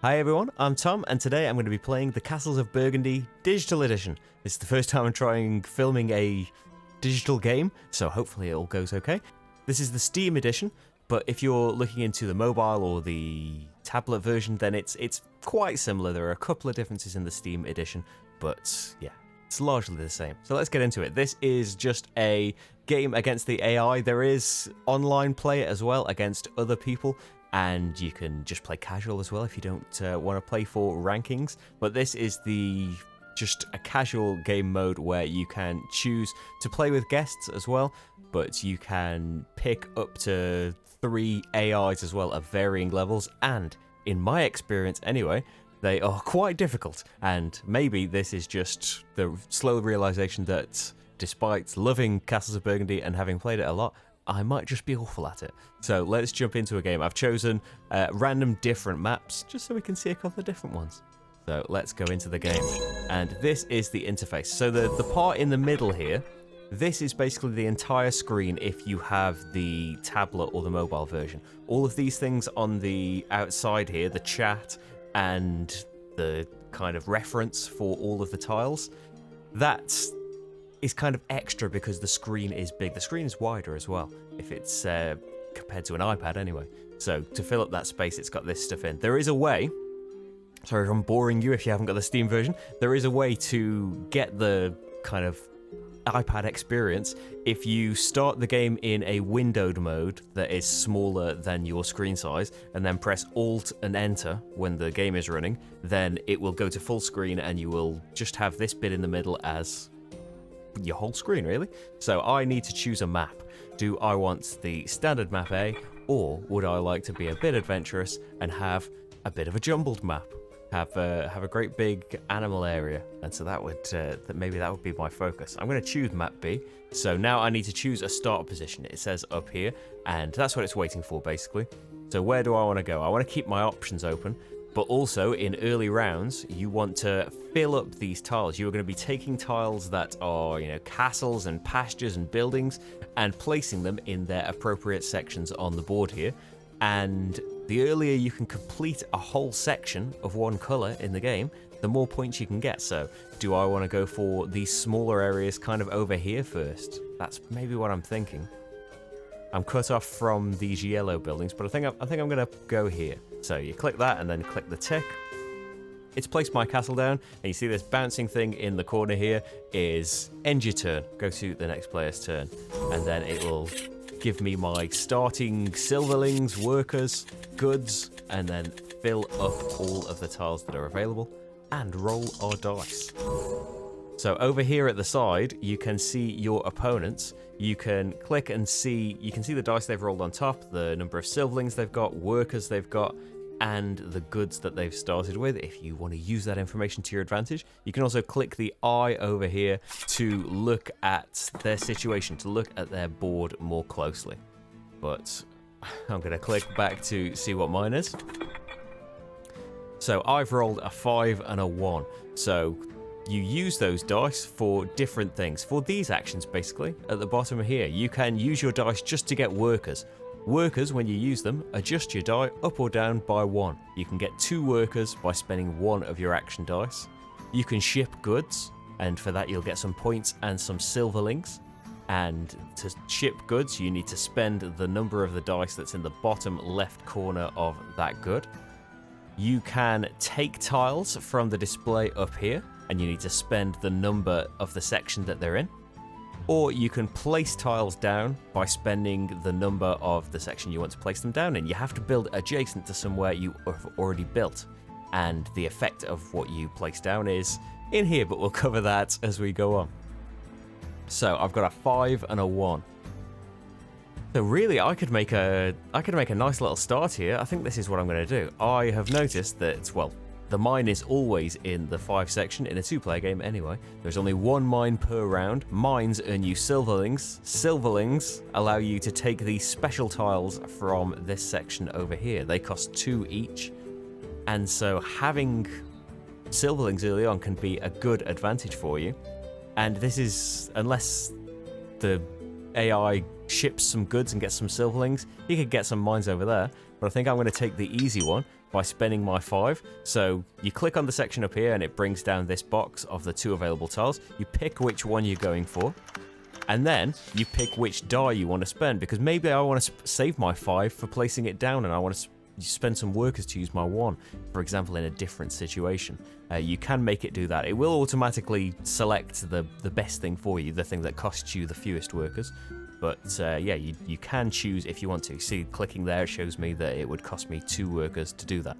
Hi everyone, I'm Tom, and today I'm going to be playing the Castles of Burgundy Digital Edition. This is the first time I'm trying filming a digital game, so hopefully it all goes okay. This is the Steam edition, but if you're looking into the mobile or the tablet version, then it's quite similar. There are a couple of differences in the Steam edition, but yeah, it's largely the same. So let's get into it. This is just a game against the AI. There is online play as well against other people, and you can just play casual as well if you don't want to play for rankings. But this is just a casual game mode where you can choose to play with guests as well, but you can pick up to 3 AIs as well of varying levels, and in my experience anyway, they are quite difficult. And maybe this is just the slow realization that despite loving Castles of Burgundy and having played it a lot, I might just be awful at it. So let's jump into a game. I've chosen random different maps just so we can see a couple of different ones. So let's go into the game. And this is the interface. So the part in the middle here, this is basically the entire screen if you have the tablet or the mobile version. All of these things on the outside here, the chat and the kind of reference for all of the tiles, that's is kind of extra because the screen is big. The screen is wider as well, if it's compared to an iPad anyway. So to fill up that space, it's got this stuff in. There is a way, sorry if I'm boring you if you haven't got the Steam version, there is a way to get the kind of iPad experience if you start the game in a windowed mode that is smaller than your screen size, and then press Alt and Enter when the game is running, then it will go to full screen and you will just have this bit in the middle as your whole screen, really. So I need to choose a map. Do I want the standard map A, or would I like to be a bit adventurous and have a bit of a jumbled map? Have a great big animal area, and so that would maybe that would be my focus. I'm going to choose map B. So now I need to choose a start position. It says up here, and that's what it's waiting for basically. So where do I want to go? I want to keep my options open. But also, in early rounds, you want to fill up these tiles. You're going to be taking tiles that are, castles and pastures and buildings, and placing them in their appropriate sections on the board here. And the earlier you can complete a whole section of one colour in the game, the more points you can get. So, do I want to go for these smaller areas kind of over here first? That's maybe what I'm thinking. I'm cut off from these yellow buildings, but I think I'm going to go here. So you click that and then click the tick. It's placed my castle down, and you see this bouncing thing in the corner here is end your turn. Go to the next player's turn, and then it will give me my starting silverlings, workers, goods, and then fill up all of the tiles that are available and roll our dice. So over here at the side, you can see your opponents. You can click and see, you can see the dice they've rolled on top, the number of silverlings they've got, workers they've got, and the goods that they've started with. If you want to use that information to your advantage, you can also click the eye over here to look at their situation, to look at their board more closely. But I'm going to click back to see what mine is. So I've rolled a 5 and a 1. So you use those dice for different things. For these actions, basically, at the bottom here, you can use your dice just to get workers. Workers, when you use them, adjust your die up or down by 1. You can get 2 workers by spending 1 of your action dice. You can ship goods, and for that you'll get some points and some silverlings. And to ship goods, you need to spend the number of the dice that's in the bottom left corner of that good. You can take tiles from the display up here, and you need to spend the number of the section that they're in. Or you can place tiles down by spending the number of the section you want to place them down in. You have to build adjacent to somewhere you have already built. And the effect of what you place down is in here, but we'll cover that as we go on. So I've got a 5 and a 1. So really, I could make a nice little start here. I think this is what I'm going to do. I have noticed that, well, the mine is always in the 5 section in a 2-player game anyway. There's only 1 mine per round. Mines earn you silverlings. Silverlings allow you to take these special tiles from this section over here. They cost 2 each. And so having silverlings early on can be a good advantage for you. And this is, unless the AI ships some goods and gets some silverlings, you could get some mines over there. But I think I'm going to take the easy one by spending my 5. So you click on the section up here and it brings down this box of the 2 available tiles. You pick which one you're going for, and then you pick which die you want to spend, because maybe I want to save my 5 for placing it down and I want to spend some workers to use my 1, for example, in a different situation. You can make it do that. It will automatically select the best thing for you, the thing that costs you the fewest workers. But yeah, you can choose if you want to. See, clicking there, it shows me that it would cost me 2 workers to do that.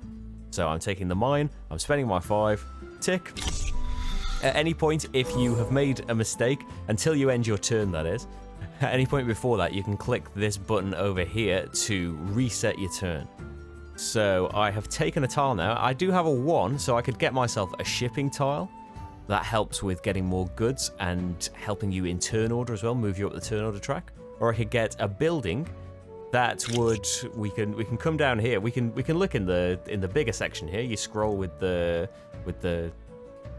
So I'm taking the mine, I'm spending my 5, tick. At any point, if you have made a mistake, until you end your turn, that is, at any point before that, you can click this button over here to reset your turn. So I have taken a tile now. I do have a 1, so I could get myself a shipping tile. That helps with getting more goods and helping you in turn order as well, move you up the turn order track. Or I could get a building that would, we can come down here. We can look in the bigger section here. You scroll with the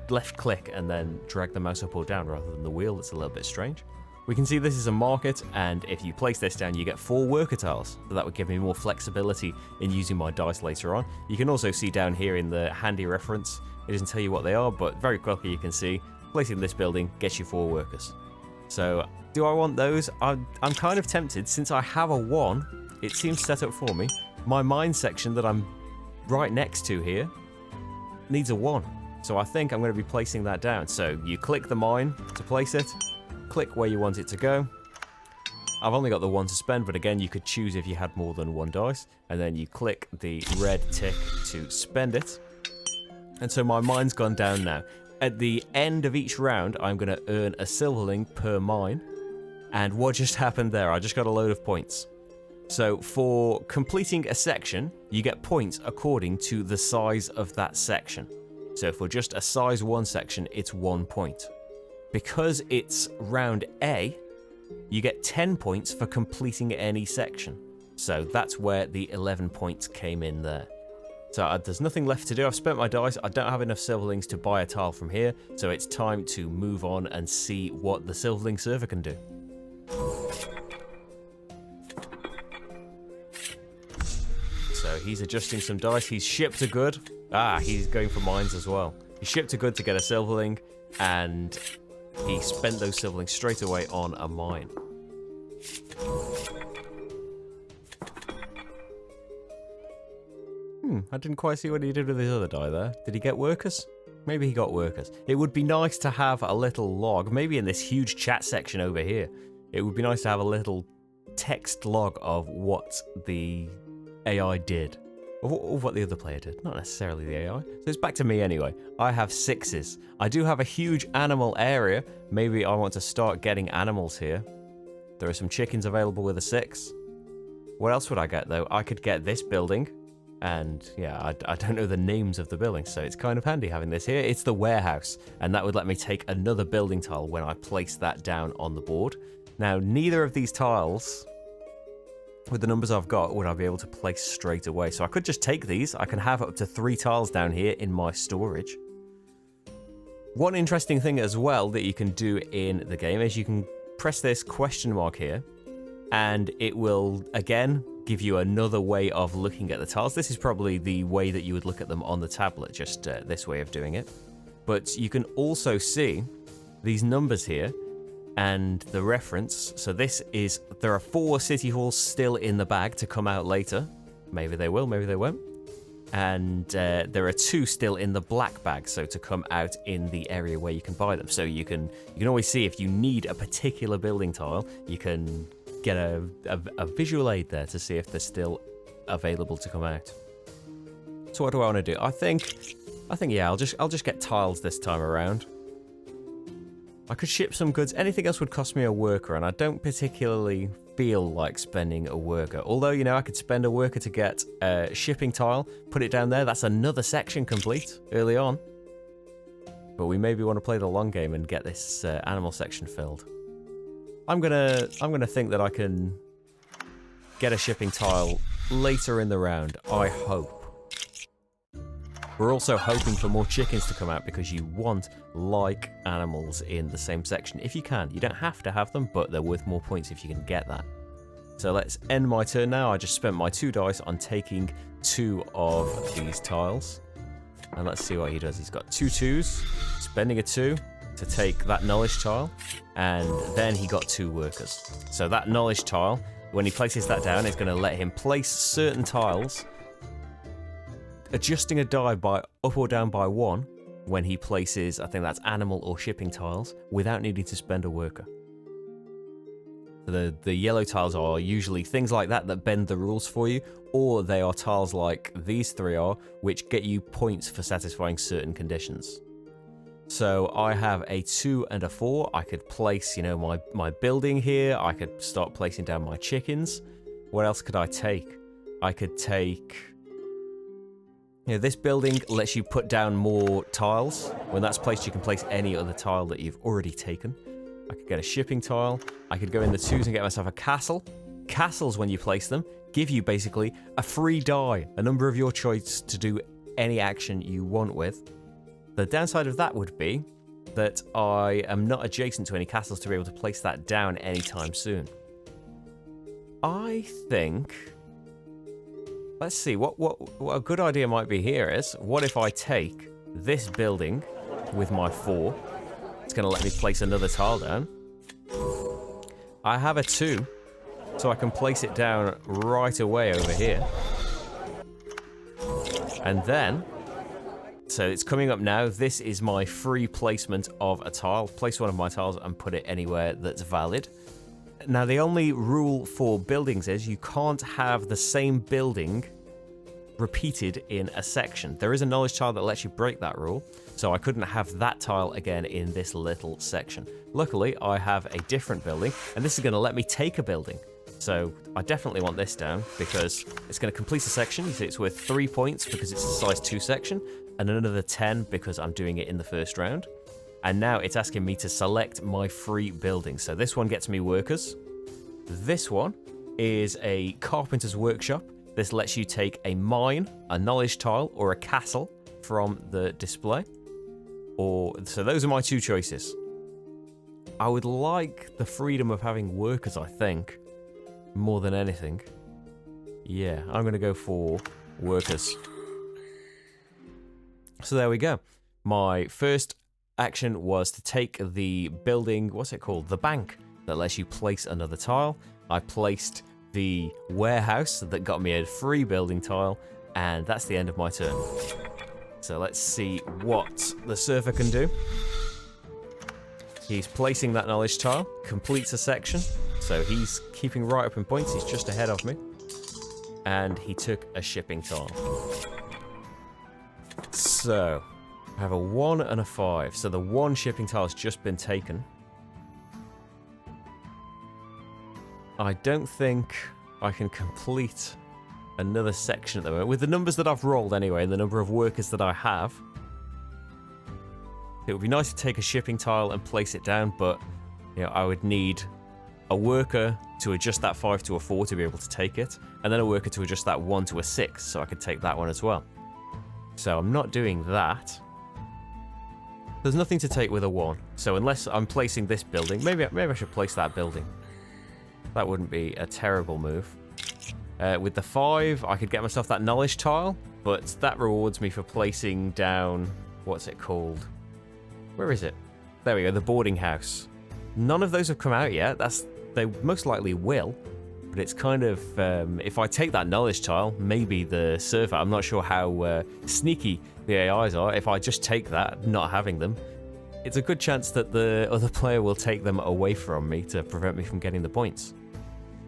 left click and then drag the mouse up or down rather than the wheel. That's a little bit strange. We can see this is a market, and if you place this down, you get 4 worker tiles. So that would give me more flexibility in using my dice later on. You can also see down here in the handy reference, it doesn't tell you what they are, but very quickly you can see placing this building gets you 4 workers. So do I want those? I'm kind of tempted, since I have a 1, it seems set up for me. My mine section that I'm right next to here needs a 1. So I think I'm going to be placing that down. So you click the mine to place it. Click where you want it to go. I've only got the 1 to spend, but again, you could choose if you had more than 1 dice, and then you click the red tick to spend it. And so my mine's gone down now. At the end of each round, I'm going to earn a silverling per mine. And what just happened there? I just got a load of points. So for completing a section, you get points according to the size of that section. So for just a size 1 section, it's 1 point. Because it's round A, you get 10 points for completing any section. So that's where the 11 points came in there. So there's nothing left to do. I've spent my dice. I don't have enough silverlings to buy a tile from here. So it's time to move on and see what the silverling server can do. So he's adjusting some dice. He's shipped a good. He's going for mines as well. He shipped a good to get a silverling, and he spent those silverlings straight away on a mine. I didn't quite see what he did with his other die there. Did he get workers? Maybe he got workers. It would be nice to have a little log, maybe in this huge chat section over here. It would be nice to have a little text log of what the AI did. Or what the other player did, not necessarily the AI. So it's back to me anyway. I have 6s. I do have a huge animal area. Maybe I want to start getting animals here. There are some chickens available with a 6. What else would I get though? I could get this building. And yeah, I don't know the names of the buildings, so it's kind of handy having this here. It's the warehouse, and that would let me take another building tile when I place that down on the board. Now, neither of these tiles, with the numbers I've got, would I be able to place straight away. So I could just take these. I can have up to 3 tiles down here in my storage. One interesting thing as well that you can do in the game is you can press this question mark here, and it will, again, give you another way of looking at the tiles. This is probably the way that you would look at them on the tablet, just this way of doing it. But you can also see these numbers here and the reference. So this is, there are 4 city halls still in the bag to come out later. Maybe they will, maybe they won't. And there are 2 still in the black bag, so to come out in the area where you can buy them. So you can always see if you need a particular building tile, you can get a visual aid there to see if they're still available to come out. So what do I want to do? I think yeah, I'll just get tiles this time around. I could ship some goods. Anything else would cost me a worker, and I don't particularly feel like spending a worker. Although, you know, I could spend a worker to get a shipping tile, put it down there. That's another section complete early on. But we maybe want to play the long game and get this animal section filled. I'm gonna think that I can get a shipping tile later in the round. I hope. We're also hoping for more chickens to come out because you want like animals in the same section if you can. You don't have to have them, but they're worth more points if you can get that. So let's end my turn now. I just spent my 2 dice on taking 2 of these tiles. And let's see what he does. He's got 2 2s, spending a 2 to take that knowledge tile. And then he got 2 workers. So that knowledge tile, when he places that down, it's going to let him place certain tiles, adjusting a die by up or down by 1 when he places, I think that's animal or shipping tiles, without needing to spend a worker. The yellow tiles are usually things like that bend the rules for you, or they are tiles like these 3 are, which get you points for satisfying certain conditions. So I have a 2 and a 4. I could place, you know, my building here. I could start placing down my chickens. What else could I take? I could take... You know, this building lets you put down more tiles. When that's placed, you can place any other tile that you've already taken. I could get a shipping tile. I could go in the 2s and get myself a castle. Castles, when you place them, give you basically a free die, a number of your choice to do any action you want with. The downside of that would be that I am not adjacent to any castles to be able to place that down anytime soon. I think... Let's see, what a good idea might be here is, what if I take this building with my 4? It's going to let me place another tile down. I have a 2, so I can place it down right away over here. And then, so it's coming up now. This is my free placement of a tile. Place one of my tiles and put it anywhere that's valid. Now, the only rule for buildings is you can't have the same building repeated in a section. There is a knowledge tile that lets you break that rule, so I couldn't have that tile again in this little section. Luckily, I have a different building, and this is going to let me take a building. So I definitely want this down, because it's going to complete a section. You see it's worth 3 points because it's a size 2 section, and another 10 because I'm doing it in the first round. And now it's asking me to select my free building. So this one gets me workers. This one is a carpenter's workshop. This lets you take a mine, a knowledge tile, or a castle from the display. So those are my 2 choices. I would like the freedom of having workers, I think, more than anything. Yeah, I'm going to go for workers. So there we go. My first action was to take the building, what's it called? The bank that lets you place another tile. I placed the warehouse that got me a free building tile, and that's the end of my turn. So let's see what the surfer can do. He's placing that knowledge tile, completes a section, so he's keeping right up in points. He's just ahead of me, and he took a shipping tile. So I have a 1 and a 5. So the 1 shipping tile has just been taken. I don't think I can complete another section at the moment. With the numbers that I've rolled anyway, and the number of workers that I have, it would be nice to take a shipping tile and place it down, but you know, I would need a worker to adjust that 5 to a 4 to be able to take it, and then a worker to adjust that 1 to a 6, so I could take that one as well. So I'm not doing that. There's nothing to take with a 1, so unless I'm placing this building, maybe I should place that building. That wouldn't be a terrible move. With the 5, I could get myself that knowledge tile, but that rewards me for placing down... What's it called? Where is it? There we go, the boarding house. None of those have come out yet. They most likely will, but it's kind of... if I take that knowledge tile, maybe the server... I'm not sure how sneaky the AIs are. If I just take that, not having them, it's a good chance that the other player will take them away from me to prevent me from getting the points.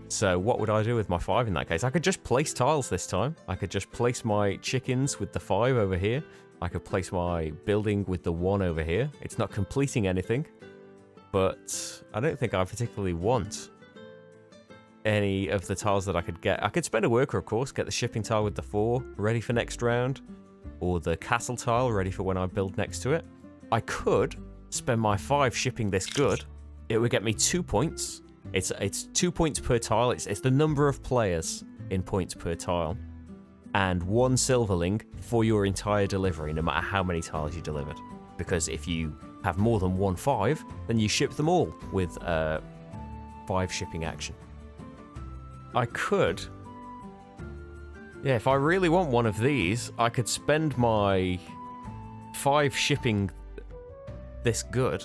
So what would I do with my 5 in that case? I could just place tiles this time. I could just place my chickens with the 5 over here. I could place my building with the 1 over here. It's not completing anything, but I don't think I particularly want any of the tiles that I could get. I could spend a worker, of course, get the shipping tile with the 4 ready for next round, or the castle tile ready for when I build next to it. I could spend my 5 shipping this good. It would get me 2 points. It's 2 points per tile. It's the number of players in points per tile. And 1 silverling for your entire delivery, no matter how many tiles you delivered. Because if you have more than 1 5, then you ship them all with 5 shipping action. I could... Yeah, if I really want one of these, I could spend my 5 shipping this good,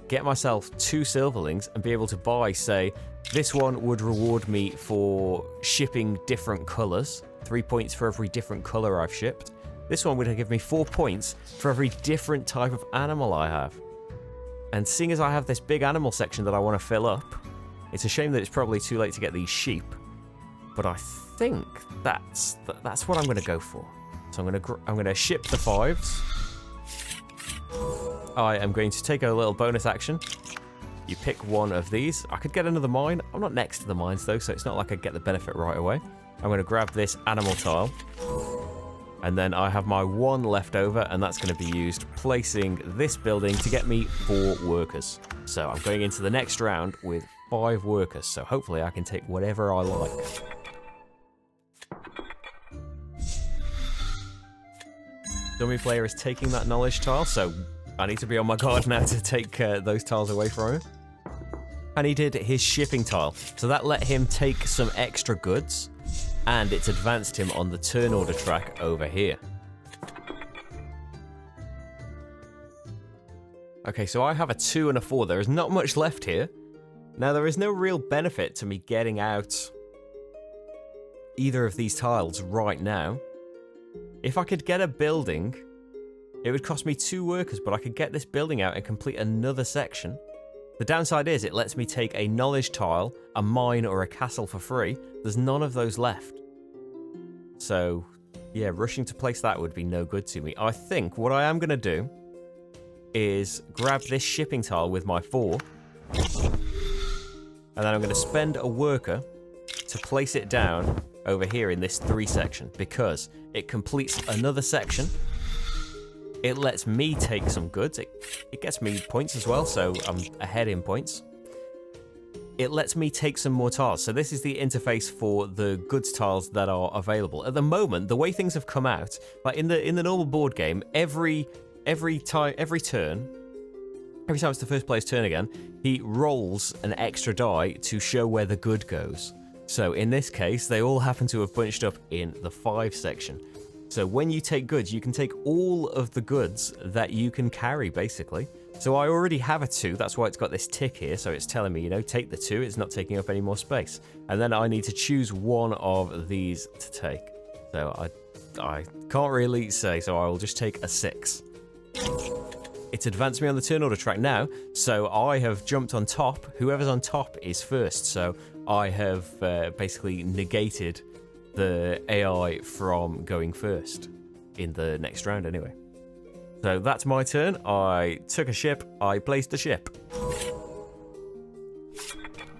get myself 2 silverlings, and be able to buy, say, this one would reward me for shipping different colours, 3 points for every different colour I've shipped. This one would give me 4 points for every different type of animal I have. And seeing as I have this big animal section that I want to fill up, it's a shame that it's probably too late to get these sheep. But I think that's what I'm going to go for. So I'm going to ship the 5s. I am going to take a little bonus action. You pick one of these. I could get another mine. I'm not next to the mines though, so it's not like I get the benefit right away. I'm going to grab this animal tile. And then I have my 1 left over, and that's going to be used placing this building to get me 4 workers. So I'm going into the next round with 5 workers, so hopefully I can take whatever I like. Dummy player is taking that knowledge tile, so I need to be on my guard now to take those tiles away from him. And he did his shipping tile, so that let him take some extra goods, and it's advanced him on the turn order track over here. Okay, so I have a 2 and a 4. There is not much left here. Now, there is no real benefit to me getting out either of these tiles right now. If I could get a building, it would cost me 2 workers, but I could get this building out and complete another section. The downside is it lets me take a knowledge tile, a mine, or a castle for free. There's none of those left. So, yeah, rushing to place that would be no good to me. I think what I am going to do is grab this shipping tile with my 4, and then I'm going to spend a worker to place it down over here in this 3 section, because it completes another section. It lets me take some goods. It gets me points as well, so I'm ahead in points. It lets me take some more tiles. So this is the interface for the goods tiles that are available. At the moment, the way things have come out, like in the normal board game, every turn, every time it's the first player's turn again, he rolls an extra die to show where the good goes. So in this case, they all happen to have bunched up in the 5 section. So when you take goods, you can take all of the goods that you can carry, basically. So I already have a 2, that's why it's got this tick here, so it's telling me, you know, take the 2, it's not taking up any more space. And then I need to choose one of these to take. So I can't really say, so I will just take a 6. It's advanced me on the turn order track now, so I have jumped on top. Whoever's on top is first, so I have basically negated the AI from going first in the next round anyway. So that's my turn. I took a ship, I placed the ship.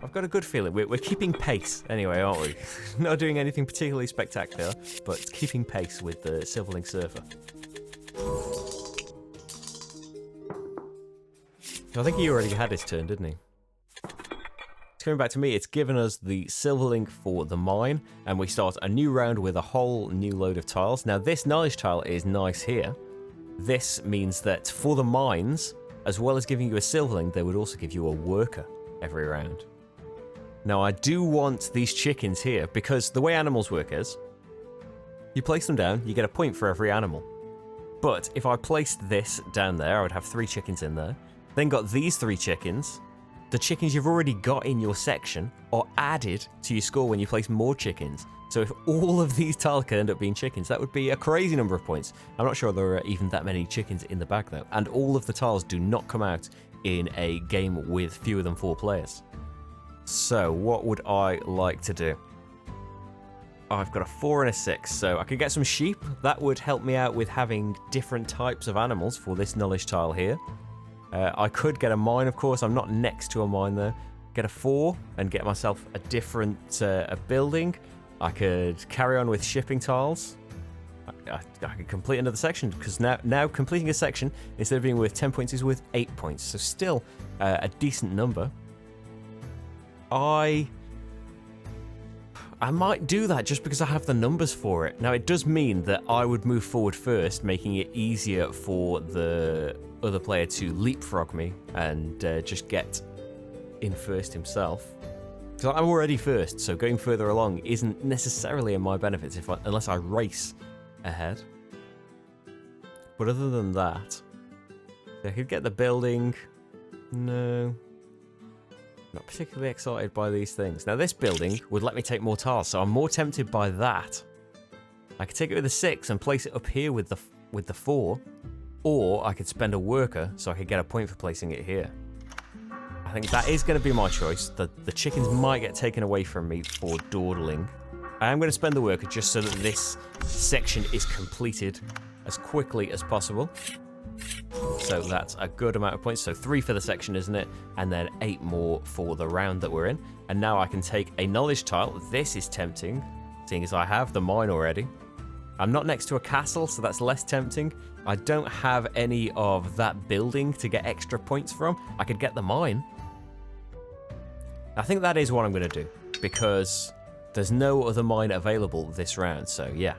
I've got a good feeling. We're keeping pace anyway, aren't we? Not doing anything particularly spectacular, but keeping pace with the Silverling Surfer. I think he already had his turn, didn't he? It's coming back to me. It's given us the Silverling for the mine, and we start a new round with a whole new load of tiles. Now, this knowledge tile is nice here. This means that for the mines, as well as giving you a Silverling, they would also give you a worker every round. Now, I do want these chickens here, because the way animals work is, you place them down, you get a point for every animal. But if I placed this down there, I would have 3 chickens in there. Then got these 3 chickens. The chickens you've already got in your section are added to your score when you place more chickens. So if all of these tiles could end up being chickens, that would be a crazy number of points. I'm not sure there are even that many chickens in the bag though. And all of the tiles do not come out in a game with fewer than 4 players. So what would I like to do? I've got a 4 and a 6, so I could get some sheep. That would help me out with having different types of animals for this knowledge tile here. I could get a mine, of course. I'm not next to a mine, though. Get a 4 and get myself a different a building. I could carry on with shipping tiles. I could complete another section, because now completing a section, instead of being worth 10 points, is worth 8 points. So still a decent number. I might do that just because I have the numbers for it. Now, it does mean that I would move forward first, making it easier for the other player to leapfrog me and just get in first himself. So I'm already first, so going further along isn't necessarily in my benefits unless I race ahead. But other than that, I could get the building. No. Not particularly excited by these things. Now this building would let me take more tiles, so I'm more tempted by that. I could take it with a 6 and place it up here with the 4, or I could spend a worker so I could get a point for placing it here. I think that is going to be my choice. The chickens might get taken away from me for dawdling. I am going to spend the worker just so that this section is completed as quickly as possible. So that's a good amount of points. So 3 for the section, isn't it? And then 8 more for the round that we're in. And now I can take a knowledge tile. This is tempting, seeing as I have the mine already. I'm not next to a castle, so that's less tempting. I don't have any of that building to get extra points from. I could get the mine. I think that is what I'm going to do, because there's no other mine available this round. So yeah,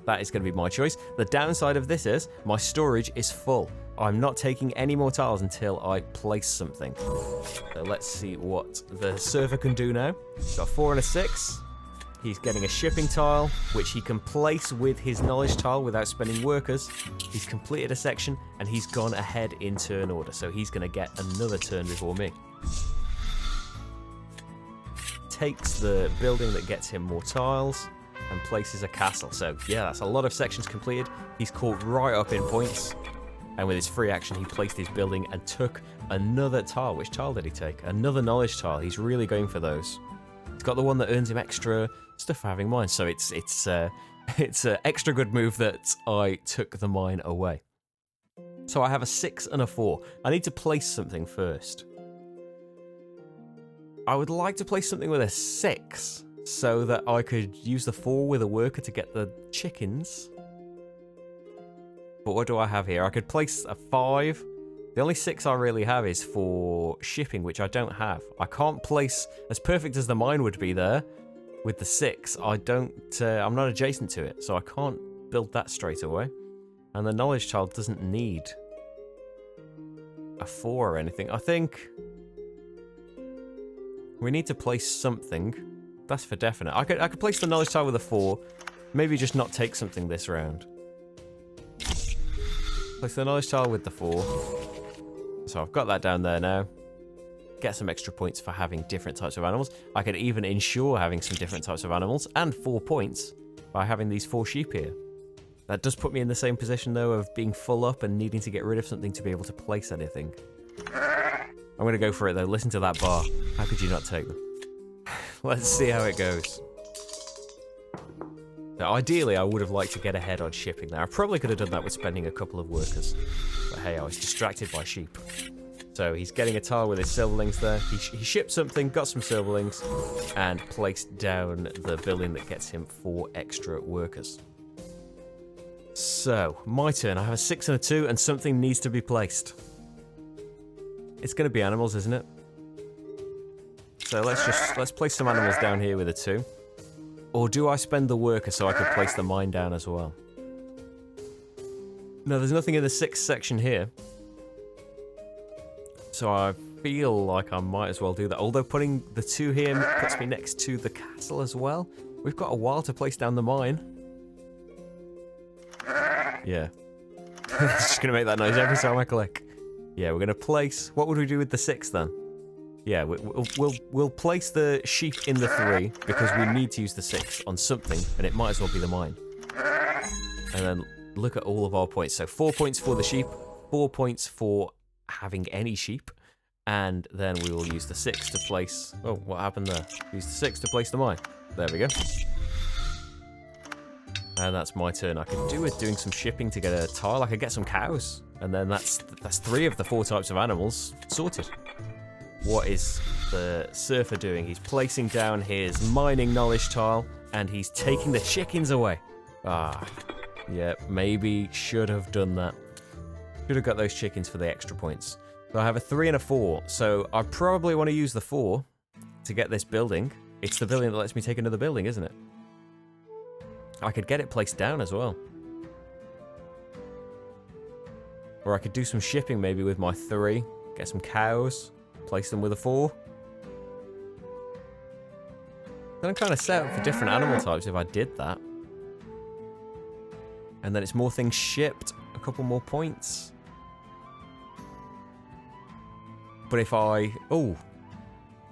that is going to be my choice. The downside of this is my storage is full. I'm not taking any more tiles until I place something. So let's see what the surfer can do now. Got 4 and a 6. He's getting a shipping tile, which he can place with his knowledge tile without spending workers. He's completed a section, and he's gone ahead in turn order. So he's going to get another turn before me. Takes the building that gets him more tiles and places a castle. So yeah, that's a lot of sections completed. He's caught right up in points. And with his free action, he placed his building and took another tile. Which tile did he take? Another knowledge tile. He's really going for those. He's got the one that earns him extra stuff for having mine. So it's an extra good move that I took the mine away. So I have a 6 and a 4. I need to place something first. I would like to place something with a 6 so that I could use the 4 with a worker to get the chickens. But what do I have here? I could place a 5. The only 6 I really have is for shipping, which I don't have. I can't place, as perfect as the mine would be there, with the 6, I'm not adjacent to it, so I can't build that straight away. And the knowledge child doesn't need a 4 or anything. I think we need to place something. That's for definite. I could place the knowledge tile with a 4. Maybe just not take something this round. Place the knowledge tile with the 4. So I've got that down there now. Get some extra points for having different types of animals. I could even ensure having some different types of animals and 4 points by having these 4 sheep here. That does put me in the same position though of being full up and needing to get rid of something to be able to place anything. I'm going to go for it though. Listen to that bar. How could you not take them? Let's see how it goes. Now, ideally, I would have liked to get ahead on shipping there. I probably could have done that with spending a couple of workers. But hey, I was distracted by sheep. So he's getting a tile with his silverlings there. He shipped something, got some silverlings, and placed down the building that gets him 4 extra workers. So, my turn. I have a 6 and a 2, and something needs to be placed. It's going to be animals, isn't it? So let's place some animals down here with a 2. Or do I spend the worker so I could place the mine down as well? No, there's nothing in the 6th section here. So I feel like I might as well do that. Although putting the 2 here puts me next to the castle as well. We've got a while to place down the mine. Yeah. It's just going to make that noise every time I click. Yeah, we're going to place... What would we do with the 6 then? Yeah, we'll place the sheep in the 3 because we need to use the 6 on something, and it might as well be the mine. And then look at all of our points. So 4 points for the sheep, 4 points for having any sheep, and then we will use the 6 to place... Oh, what happened there? Use the 6 to place the mine. There we go. And that's my turn. I could do with doing some shipping to get a tile. I could get some cows, and then that's 3 of the 4 types of animals sorted. What is the surfer doing? He's placing down his mining knowledge tile, and he's taking the chickens away. Ah, yeah, maybe should have done that. Should have got those chickens for the extra points. So I have a 3 and a 4, so I probably want to use the 4 to get this building. It's the building that lets me take another building, isn't it? I could get it placed down as well. Or I could do some shipping maybe with my 3, get some cows, place them with a 4. gonna kind of set up for different animal types if I did that. And then it's more things shipped, a couple more points. But if I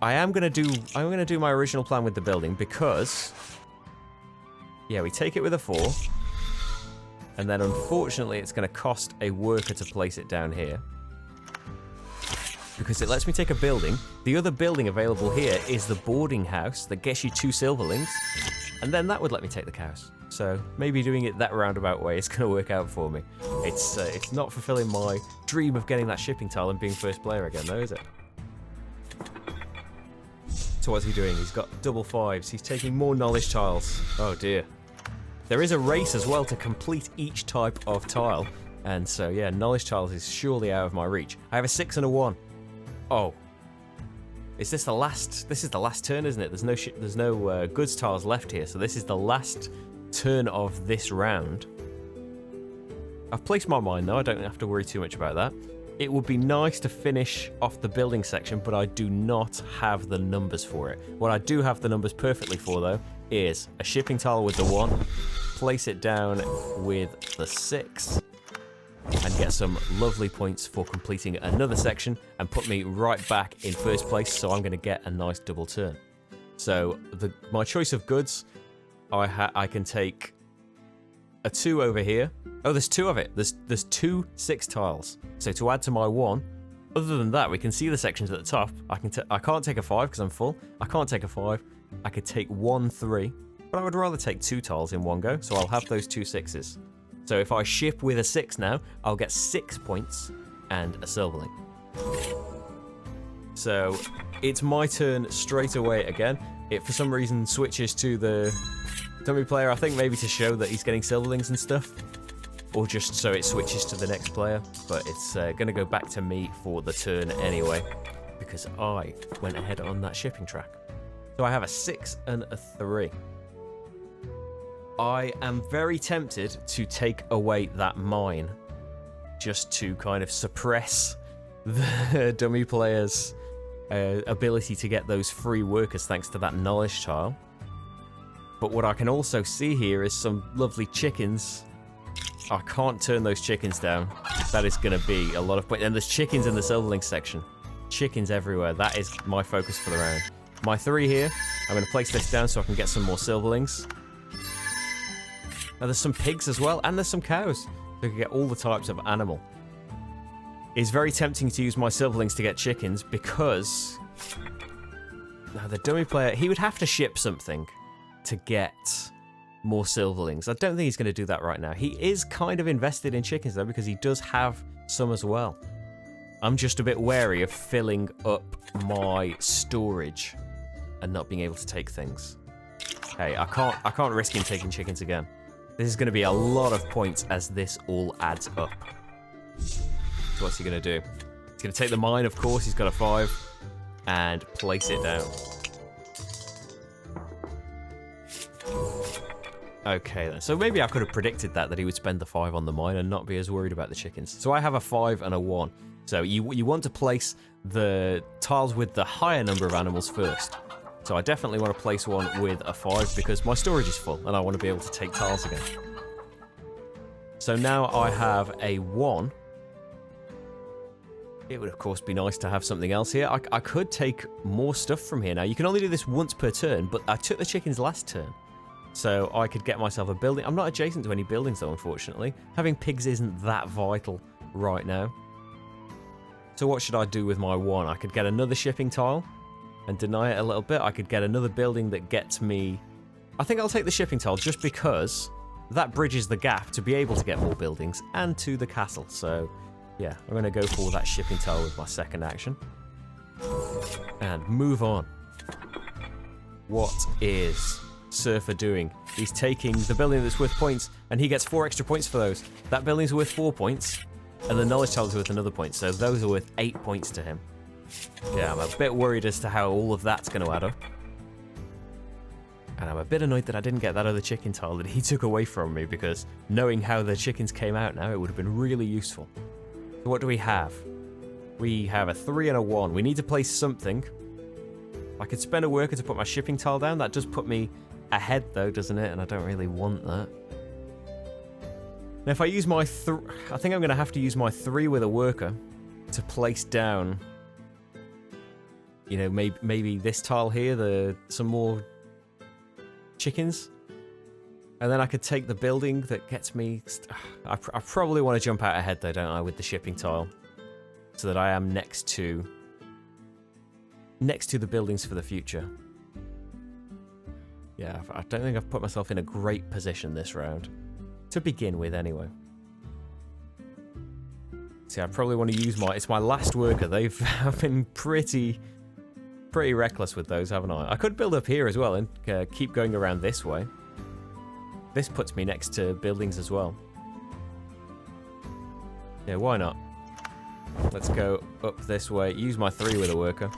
I'm gonna do my original plan with the building because yeah, we take it with a 4. And then unfortunately it's gonna cost a worker to place it down here. Because it lets me take a building. The other building available here is the boarding house that gets you 2 silverlings. And then that would let me take the cows. So maybe doing it that roundabout way is going to work out for me. It's not fulfilling my dream of getting that shipping tile and being first player again though, is it? So what's he doing? He's got double 5s. He's taking more knowledge tiles. Oh dear. There is a race as well to complete each type of tile. And so yeah, knowledge tiles is surely out of my reach. I have a 6 and a 1. Oh. Is this the last? This is the last turn, isn't it? There's no goods tiles left here, so this is the last turn of this round. I've placed my mine though, I don't have to worry too much about that. It would be nice to finish off the building section, but I do not have the numbers for it. What I do have the numbers perfectly for though is a shipping tile with the 1, place it down with the 6, and get some lovely points for completing another section and put me right back in first place, so I'm going to get a nice double turn. So my choice of goods, I can take a 2 over here. Oh, there's 2 of it. There's 2 6 tiles. So to add to my 1, other than that, we can see the sections at the top. I can't take a 5 because I'm full. I can't take a 5. I could take 1 3, but I would rather take 2 tiles in one go, so I'll have those 2 6s. So if I ship with a 6 now, I'll get 6 points and a silverling. So it's my turn straight away again. It for some reason switches to the dummy player, I think maybe to show that he's getting silverlings and stuff. Or just so it switches to the next player. But it's going to go back to me for the turn anyway, because I went ahead on that shipping track. So I have a 6 and a 3. I am very tempted to take away that mine just to kind of suppress the dummy player's ability to get those free workers thanks to that knowledge tile. But what I can also see here is some lovely chickens. I can't turn those chickens down. That is going to be a lot of points. And there's chickens in the silverling section. Chickens everywhere. That is my focus for the round. My 3 here. I'm going to place this down so I can get some more silverlings. Now there's some pigs as well, and there's some cows. So you can get all the types of animal. It's very tempting to use my silverlings to get chickens because now the dummy player, he would have to ship something to get more silverlings. I don't think he's going to do that right now. He is kind of invested in chickens though, because he does have some as well. I'm just a bit wary of filling up my storage and not being able to take things. Hey, I can't risk him taking chickens again. This is going to be a lot of points as this all adds up. So what's he going to do? He's going to take the mine, of course. He's got a 5. And place it down. Okay, then. So maybe I could have predicted that he would spend the 5 on the mine and not be as worried about the chickens. So I have a 5 and a 1. So you want to place the tiles with the higher number of animals first. So I definitely want to place one with a 5 because my storage is full and I want to be able to take tiles again. So now I have a 1. It would of course be nice to have something else here. I could take more stuff from here now. You can only do this once per turn, but I took the chickens last turn. So I could get myself a building. I'm not adjacent to any buildings though, unfortunately. Having pigs isn't that vital right now. So what should I do with my 1? I could get another shipping tile and deny it a little bit. I could get another building that gets me... I think I'll take the shipping tile just because that bridges the gap to be able to get more buildings and to the castle. So yeah, I'm going to go for that shipping tile with my second action. And move on. What is Surfer doing? He's taking the building that's worth points and he gets 4 extra points for those. That building's worth 4 points and the knowledge tile's worth another point. So those are worth 8 points to him. Yeah, I'm a bit worried as to how all of that's going to add up. And I'm a bit annoyed that I didn't get that other chicken tile that he took away from me, because knowing how the chickens came out now, it would have been really useful. So what do we have? We have a 3 and a 1. We need to place something. I could spend a worker to put my shipping tile down. That does put me ahead though, doesn't it? And I don't really want that. Now if I use my I think I'm going to have to use my 3 with a worker to place down, you know, maybe this tile here, some more chickens. And then I could take the building that gets me... I probably want to jump out ahead though, don't I, with the shipping tile. So that I am next to the buildings for the future. Yeah, I don't think I've put myself in a great position this round. To begin with, anyway. See, I probably want to use it's my last worker. I've been pretty reckless with those, haven't I? I could build up here as well and keep going around this way. This puts me next to buildings as well. Yeah, why not? Let's go up this way. Use my 3 with a worker.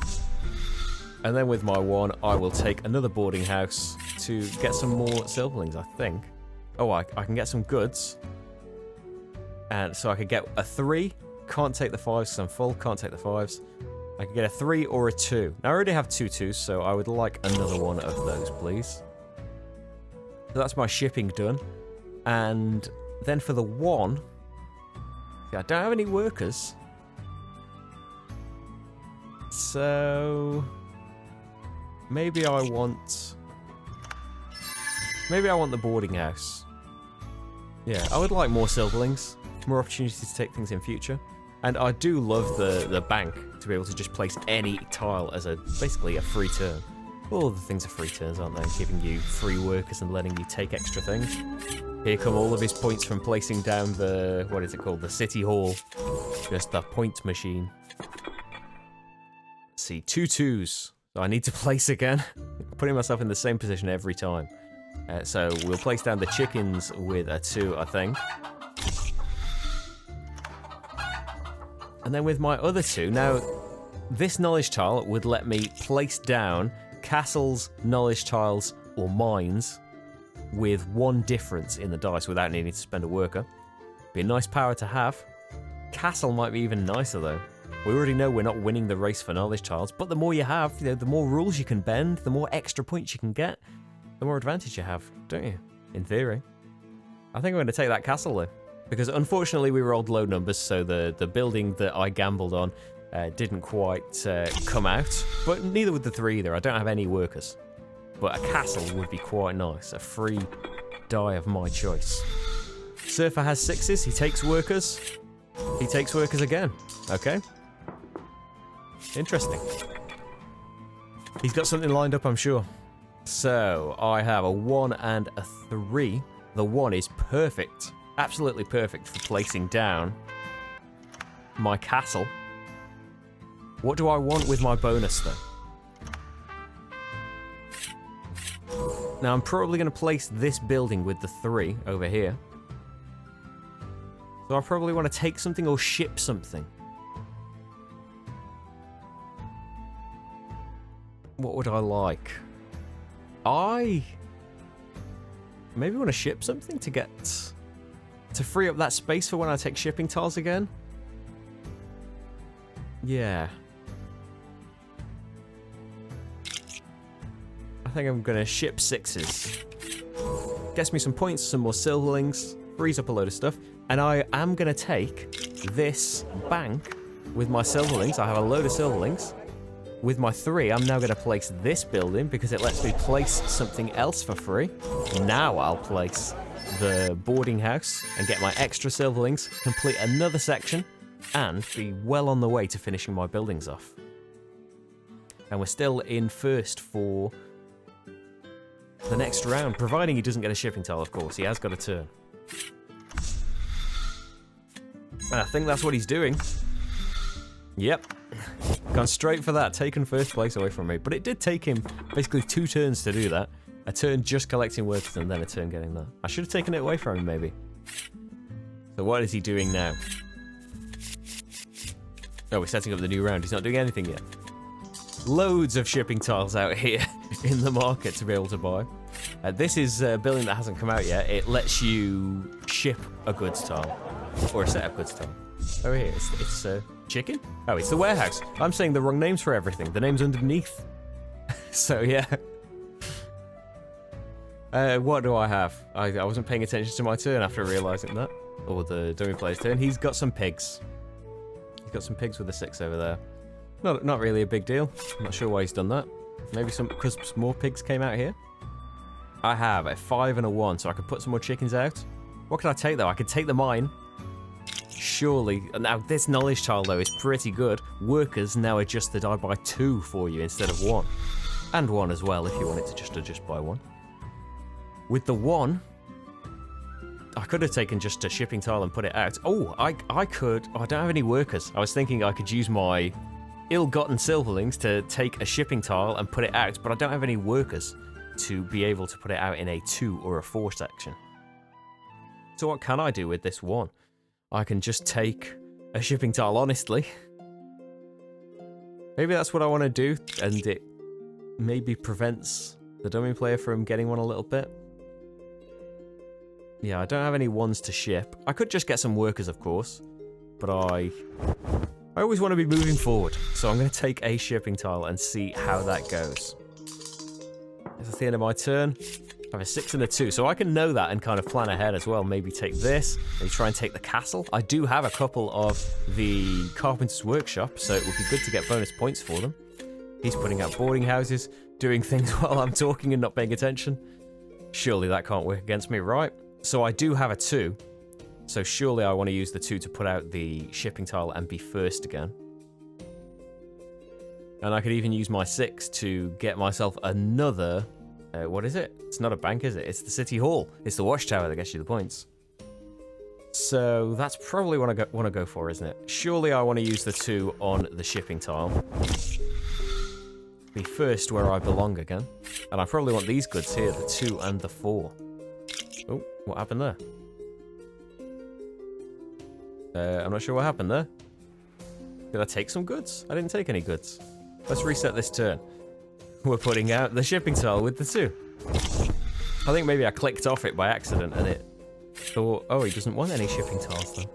And then with my 1, I will take another boarding house to get some more silverlings, I think. Oh, I can get some goods. And so I could get a 3. Can't take the 5s because I'm full. Can't take the 5s. I could get a 3 or a 2. Now, I already have 2 2s, so I would like another one of those, please. So that's my shipping done. And then for the 1... Yeah, I don't have any workers. So... Maybe I want the boarding house. Yeah, I would like more silverlings. More opportunities to take things in future. And I do love the bank, to be able to just place any tile as basically a free turn. All the things are free turns, aren't they? Giving you free workers and letting you take extra things. Here come all of his points from placing down the... What is it called? The City Hall. Just the point machine. Let's see, 2 2s. So I need to place again. Putting myself in the same position every time. So we'll place down the chickens with a 2, I think. And then with my other 2, now this knowledge tile would let me place down castles, knowledge tiles, or mines with 1 difference in the dice without needing to spend a worker. Be a nice power to have. Castle might be even nicer though. We already know we're not winning the race for knowledge tiles, but the more you have, you know, the more rules you can bend, the more extra points you can get, the more advantage you have, don't you? In theory. I think I'm going to take that castle though, because unfortunately we rolled low numbers, so the building that I gambled on didn't quite come out, but neither would the 3 either. I don't have any workers, but a castle would be quite nice, a free die of my choice. Surfer has 6s, he takes workers. He takes workers again. Okay. Interesting. He's got something lined up, I'm sure. So, I have a 1 and a 3. The 1 is perfect. Absolutely perfect for placing down my castle. What do I want with my bonus, though? Now, I'm probably going to place this building with the 3 over here. So I probably want to take something or ship something. What would I like? I maybe want to ship something to free up that space for when I take shipping tiles again. Yeah. I think I'm going to ship 6s. Gets me some points, some more silverlings, frees up a load of stuff. And I am going to take this bank with my silverlings. I have a load of silverlings. With my 3, I'm now going to place this building because it lets me place something else for free. Now I'll place the boarding house and get my extra silverlings, complete another section, and be well on the way to finishing my buildings off. And we're still in first for the next round, providing he doesn't get a shipping tile, of course. He has got a turn. And I think that's what he's doing. Yep. Gone straight for that. Taken first place away from me. But it did take him basically 2 turns to do that. A turn just collecting workers and then a turn getting that. I should have taken it away from him, maybe. So what is he doing now? Oh, we're setting up the new round. He's not doing anything yet. Loads of shipping tiles out here in the market to be able to buy. This is a building that hasn't come out yet. It lets you ship a goods tile. Or a setup goods tile. Oh, here, it's chicken? Oh, it's the warehouse. I'm saying the wrong names for everything. The name's underneath. So yeah. What do I have? I wasn't paying attention to my turn after realising that. Or the dummy player's turn. He's got some pigs. He's got some pigs with a 6 over there. Not really a big deal. I'm not sure why he's done that. Maybe because more pigs came out here. I have a 5 and a 1, so I could put some more chickens out. What could I take though? I could take the mine. Surely. Now this knowledge tile though is pretty good. Workers now adjust the die by 2 for you instead of 1. And 1 as well if you want it to just adjust by 1. With the 1, I could have taken just a shipping tile and put it out. Oh, I could. Oh, I don't have any workers. I was thinking I could use my ill-gotten silverlings to take a shipping tile and put it out, but I don't have any workers to be able to put it out in a 2 or a 4 section. So what can I do with this 1? I can just take a shipping tile, honestly. Maybe that's what I want to do, and it maybe prevents the dummy player from getting one a little bit. Yeah, I don't have any 1s to ship. I could just get some workers, of course, but I always want to be moving forward, so I'm going to take a shipping tile and see how that goes. That's the end of my turn. I have a 6 and a 2, so I can know that and kind of plan ahead as well. Maybe take this, maybe try and take the castle. I do have a couple of the Carpenter's Workshop, so it would be good to get bonus points for them. He's putting out boarding houses, doing things while I'm talking and not paying attention. Surely that can't work against me, right? So I do have a 2, so surely I want to use the 2 to put out the shipping tile and be first again. And I could even use my 6 to get myself another... what is it? It's not a bank, is it? It's the City Hall. It's the watchtower that gets you the points. So that's probably what I want to go for, isn't it? Surely I want to use the 2 on the shipping tile. Be first where I belong again. And I probably want these goods here, the 2 and the 4. Oh, what happened there? I'm not sure what happened there. Did I take some goods? I didn't take any goods. Let's reset this turn. We're putting out the shipping tile with the 2. I think maybe I clicked off it by accident and it thought, oh, he doesn't want any shipping tiles then.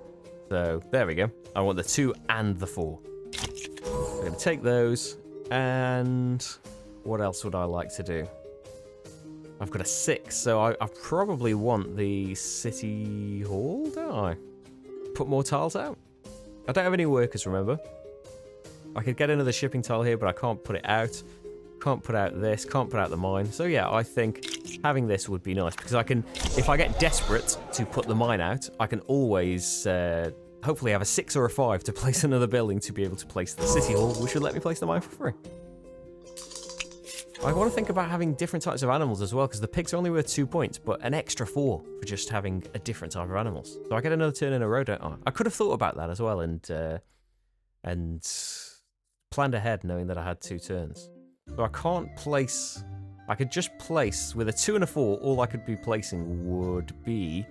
So, there we go. I want the 2 and the 4. I'm going to take those, and what else would I like to do? I've got a 6, so I probably want the City Hall, don't I? Put more tiles out. I don't have any workers, remember? I could get another shipping tile here, but I can't put it out. Can't put out this, can't put out the mine. So yeah, I think having this would be nice, because I can, if I get desperate to put the mine out, I can always hopefully have a 6 or a 5 to place another building to be able to place the City Hall, which would let me place the mine for free. I want to think about having different types of animals as well, because the pigs are only worth 2 points, but an extra 4 for just having a different type of animals. So I get another turn in a row, don't I? I could have thought about that as well and planned ahead knowing that I had 2 turns. So I can't place... I could just place, with a 2 and a 4, all I could be placing would be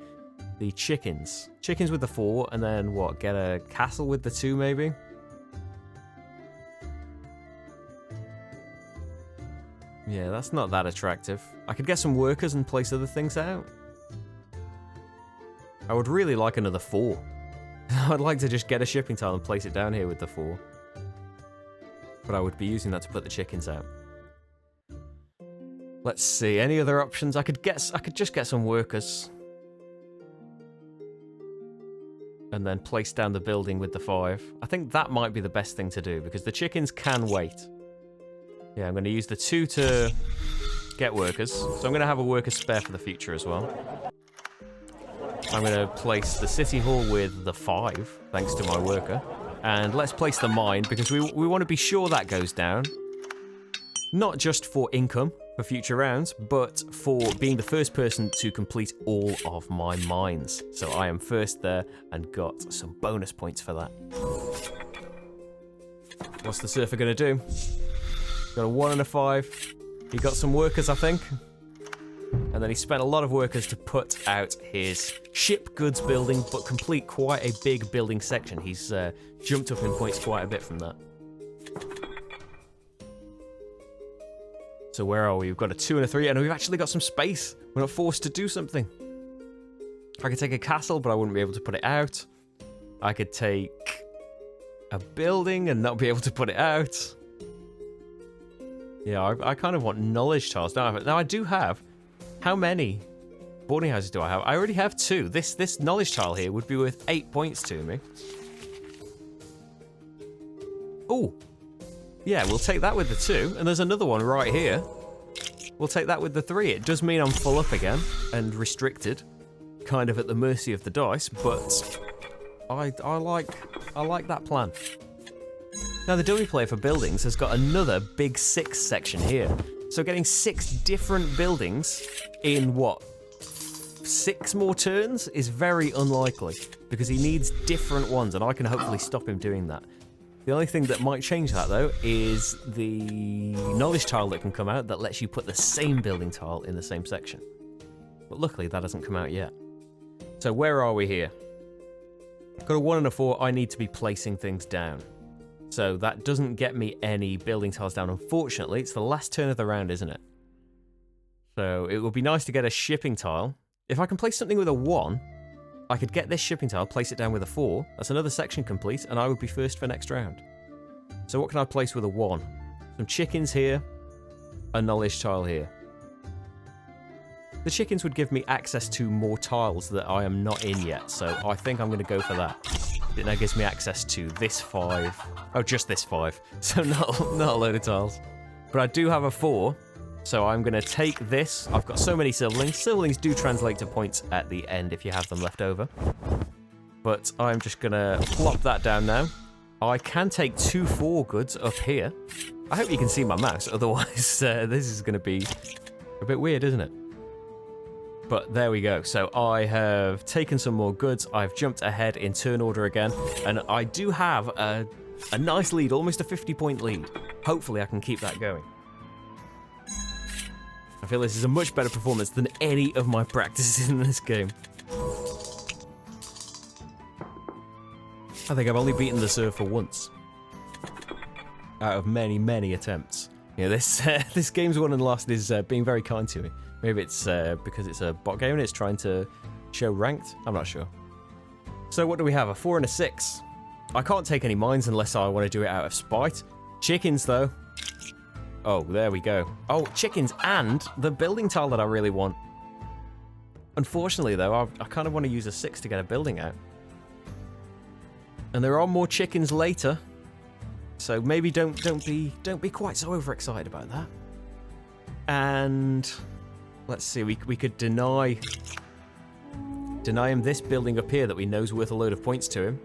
the chickens. Chickens with the 4, and then what, get a castle with the 2 maybe? Yeah, that's not that attractive. I could get some workers and place other things out. I would really like another 4. I'd like to just get a shipping tile and place it down here with the 4. But I would be using that to put the chickens out. Let's see, any other options? I could just get some workers. And then place down the building with the 5. I think that might be the best thing to do, because the chickens can wait. Yeah, I'm going to use the 2 to get workers. So I'm going to have a worker spare for the future as well. I'm going to place the City Hall with the 5, thanks to my worker. And let's place the mine, because we want to be sure that goes down. Not just for income for future rounds, but for being the first person to complete all of my mines. So I am first there and got some bonus points for that. What's the surfer going to do? Got a 1 and a 5. He got some workers, I think. And then he spent a lot of workers to put out his ship goods building, but complete quite a big building section. He's jumped up in points quite a bit from that. So where are we? We've got a 2 and a 3, and we've actually got some space. We're not forced to do something. I could take a castle, but I wouldn't be able to put it out. I could take a building and not be able to put it out. Yeah, I kind of want knowledge tiles, don't I? Now, I do have... How many boarding houses do I have? I already have 2. This knowledge tile here would be worth 8 points to me. Oh. Yeah, we'll take that with the 2. And there's another one right here. We'll take that with the 3. It does mean I'm full up again and restricted. Kind of at the mercy of the dice, but I like that plan. Now, the dummy player for buildings has got another big 6 section here. So getting 6 different buildings in, what, 6 more turns is very unlikely, because he needs different ones, and I can hopefully stop him doing that. The only thing that might change that, though, is the knowledge tile that can come out that lets you put the same building tile in the same section. But luckily, that hasn't come out yet. So where are we here? Got a 1 and a 4, I need to be placing things down. So that doesn't get me any building tiles down, unfortunately. It's the last turn of the round, isn't it? So it would be nice to get a shipping tile. If I can place something with a 1, I could get this shipping tile, place it down with a 4. That's another section complete, and I would be first for next round. So what can I place with a 1? Some chickens here, a knowledge tile here. The chickens would give me access to more tiles that I am not in yet, so I think I'm going to go for that. It now gives me access to this 5. Oh, just this 5. So not a load of tiles. But I do have a 4, so I'm going to take this. I've got so many silverlings. Silverlings do translate to points at the end if you have them left over. But I'm just going to plop that down now. I can take 2 4 goods up here. I hope you can see my mouse, otherwise this is going to be a bit weird, isn't it? But there we go. So I have taken some more goods. I've jumped ahead in turn order again. And I do have a nice lead, almost a 50-point lead. Hopefully I can keep that going. I feel this is a much better performance than any of my practices in this game. I think I've only beaten the server once. Out of many, many attempts. Yeah, this game's won and lost is being very kind to me. Maybe it's because it's a bot game and it's trying to show ranked. I'm not sure. So what do we have? A 4 and a 6. I can't take any mines unless I want to do it out of spite. Chickens, though. Oh, there we go. Oh, chickens and the building tile that I really want. Unfortunately, though, I kind of want to use a 6 to get a building out. And there are more chickens later. So maybe don't be quite so overexcited about that. And let's see, we could deny him this building up here that we know's worth a load of points to him.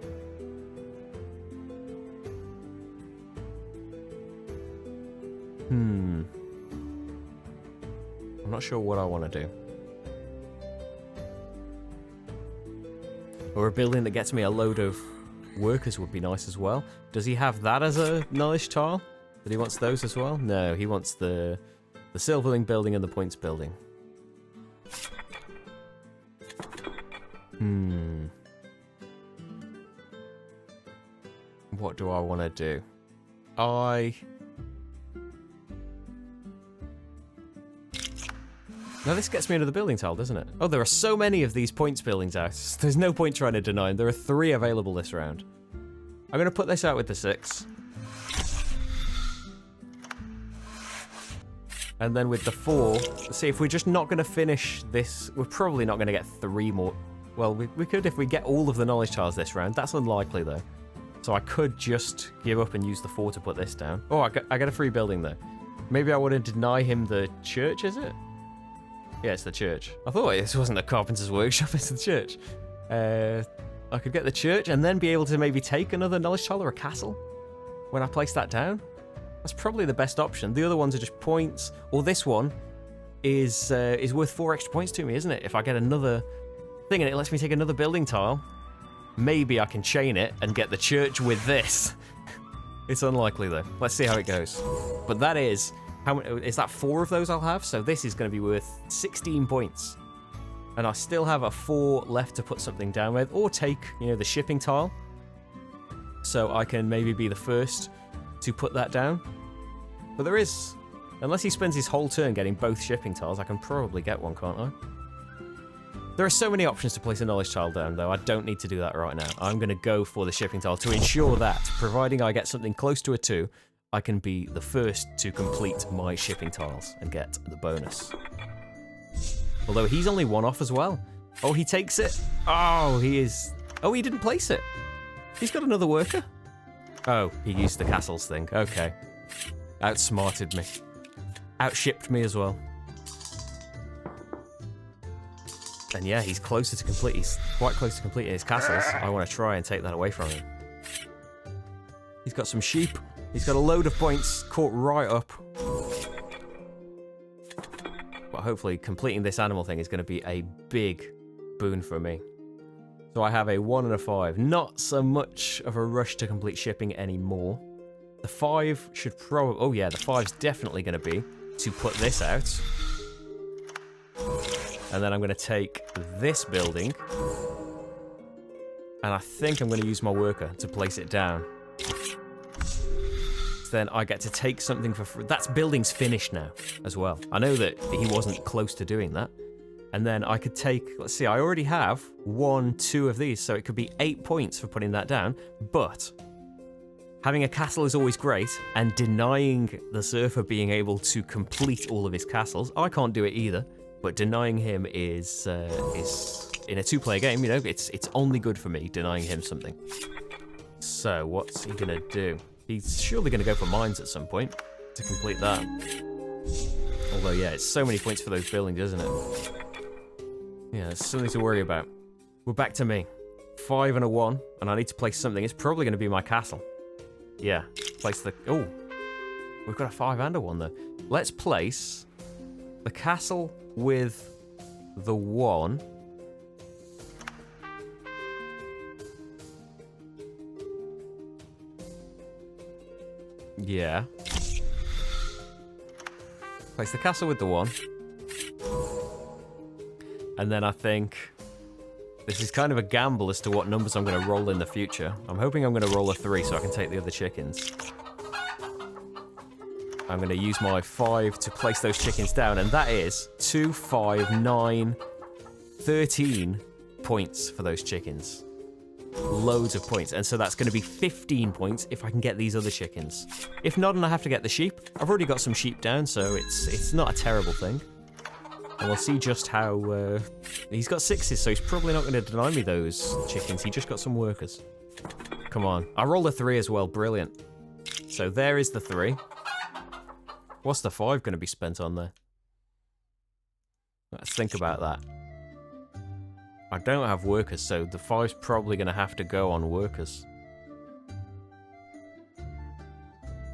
I'm not sure what I want to do. Or a building that gets me a load of workers would be nice as well. Does he have that as a knowledge tile? That he wants those as well? No, he wants the silverling building and the points building. What do I want to do? Now this gets me another building tile, doesn't it? Oh, there are so many of these points buildings out. There's no point trying to deny them. There are 3 available this round. I'm going to put this out with the 6. And then with the 4, let's see, if we're just not going to finish this, we're probably not going to get 3 more. Well, we could if we get all of the knowledge tiles this round. That's unlikely, though. So I could just give up and use the 4 to put this down. Oh, I got a free building, though. Maybe I want to deny him the church, is it? Yeah, it's the church. I thought this wasn't the carpenter's workshop, it's the church. I could get the church and then be able to maybe take another knowledge tile or a castle when I place that down. That's probably the best option. The other ones are just points. Or this one is worth 4 extra points to me, isn't it? If I get another thing and it lets me take another building tile, maybe I can chain it and get the church with this. It's unlikely, though. Let's see how it goes. But that is... is that 4 of those I'll have? So this is going to be worth 16 points. And I still have a 4 left to put something down with, or take, the shipping tile. So I can maybe be the first to put that down. But there is, unless he spends his whole turn getting both shipping tiles, I can probably get one, can't I? There are so many options to place a knowledge tile down, though. I don't need to do that right now. I'm going to go for the shipping tile to ensure that, providing I get something close to a 2, I can be the first to complete my shipping tiles and get the bonus. Although he's only one off as well. Oh, he takes it. Oh, he is... Oh, he didn't place it. He's got another worker. Oh, he used the castles thing. Okay. Outsmarted me. Outshipped me as well. And yeah, he's closer to complete. He's quite close to completing his castles. I want to try and take that away from him. He's got some sheep. He's got a load of points caught right up. But hopefully completing this animal thing is going to be a big boon for me. So I have a 1 and a 5. Not so much of a rush to complete shipping anymore. The 5 should probably... Oh yeah, the 5's definitely going to be to put this out. And then I'm going to take this building. And I think I'm going to use my worker to place it down. So then I get to take something for free. That's building's finished now as well. I know that he wasn't close to doing that. And then I could take, let's see, I already have 1, 2 of these, so it could be 8 points for putting that down. But having a castle is always great, and denying the surfer being able to complete all of his castles, I can't do it either. But denying him is in a 2-player game, you know, it's only good for me denying him something. So what's he gonna do? He's surely gonna go for mines at some point to complete that. Although yeah, it's so many points for those buildings, isn't it? Yeah, there's something to worry about. We're back to me. 5 and a 1, and I need to place something. It's probably gonna be my castle. Yeah, place the... Oh, we've got a 5 and a 1 though. Let's place the castle with the 1. Yeah. Place the castle with the 1. And then I think this is kind of a gamble as to what numbers I'm going to roll in the future. I'm hoping I'm going to roll a 3 so I can take the other chickens. I'm going to use my 5 to place those chickens down, and that is 2, 5, 9, 13 points for those chickens. Loads of points, and so that's going to be 15 points if I can get these other chickens. If not, and I have to get the sheep, I've already got some sheep down, so it's not a terrible thing. And we'll see just how... he's got 6s, so he's probably not going to deny me those chickens. He just got some workers. Come on. I rolled a 3 as well. Brilliant. So there is the 3. What's the 5 going to be spent on there? Let's think about that. I don't have workers, so the 5's probably going to have to go on workers.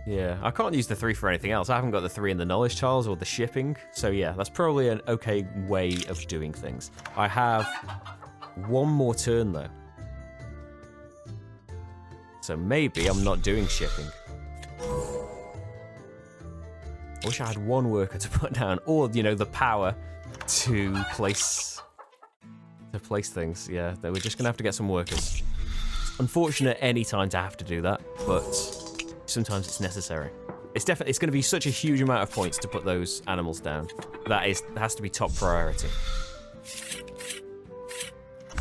Yeah, I can't use the 3 for anything else. I haven't got the 3 in the knowledge tiles or the shipping. So yeah, that's probably an okay way of doing things. I have 1 more turn though. So maybe I'm not doing shipping. I wish I had 1 worker to put down, or, you know, the power to place things. Yeah, we're just going to have to get some workers. It's unfortunate any time to have to do that, but sometimes it's necessary. It's going to be such a huge amount of points to put those animals down. That has to be top priority.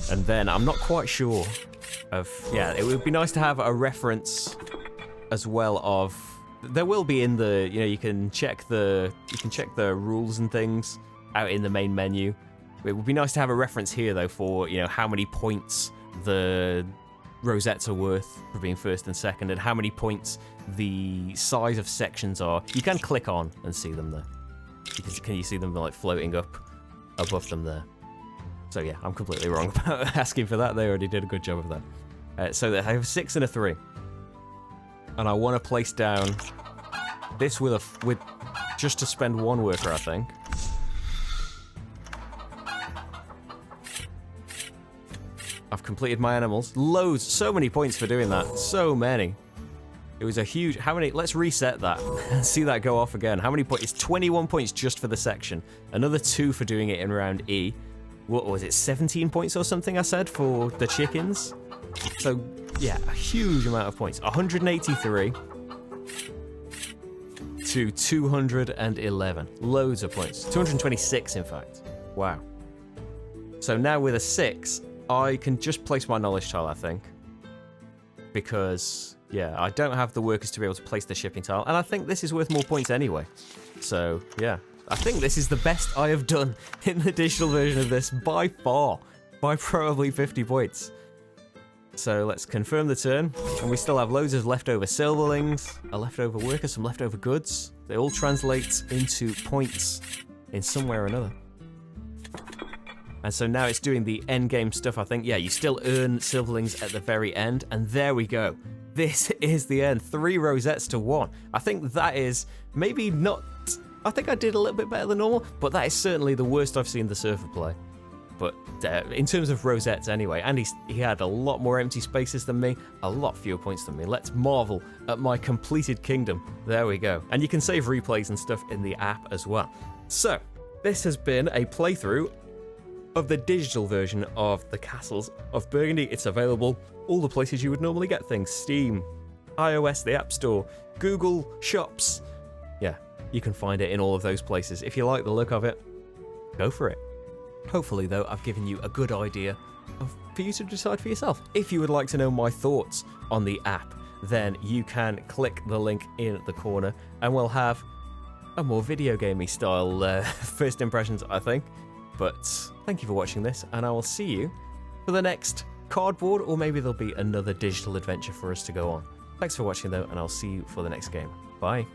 And then I'm not quite sure of... Yeah, it would be nice to have a reference as well of... There will be in the... You know, you can check the rules and things out in the main menu. It would be nice to have a reference here, though, for, you know, how many points the rosettes are worth for being first and second, and how many points the size of sections are. You can click on and see them there. Can you see them, like, floating up above them there? So, yeah, I'm completely wrong about asking for that. They already did a good job of that. So I have a 6 and a 3. And I want to place down this with just to spend 1 worker, I think. I've completed my animals. Loads, so many points for doing that. So many. It was a huge... How many... Let's reset that and see that go off again. How many points? It's 21 points just for the section. Another 2 for doing it in round E. What was it? 17 points or something I said for the chickens? So, yeah, a huge amount of points. 183 to 211. Loads of points. 226, in fact. Wow. So now with a 6... I can just place my knowledge tile, I think. because, yeah, I don't have the workers to be able to place the shipping tile, and I think this is worth more points anyway. So, yeah, I think this is the best I have done in the digital version of this by far, by probably 50 points. So let's confirm the turn, and we still have loads of leftover silverlings, a leftover worker, some leftover goods. They all translate into points in some way or another. And so now it's doing the end game stuff, I think. Yeah, you still earn silverlings at the very end, and there we go. This is the end. 3 rosettes to 1. I think that is maybe not... I think I did a little bit better than normal, but that is certainly the worst I've seen the surfer play. But in terms of rosettes anyway, and he had a lot more empty spaces than me, a lot fewer points than me. Let's marvel at my completed kingdom. There we go. And you can save replays and stuff in the app as well. So, this has been a playthrough of the digital version of the Castles of Burgundy. It's available all the places you would normally get things. Steam, iOS, the App Store, Google, shops. Yeah, you can find it in all of those places. If you like the look of it, go for it. Hopefully, though, I've given you a good idea for you to decide for yourself. If you would like to know my thoughts on the app, then you can click the link in the corner and we'll have a more video gamey style first impressions, I think. But thank you for watching this, and I will see you for the next cardboard, or maybe there'll be another digital adventure for us to go on. Thanks for watching, though, and I'll see you for the next game. Bye.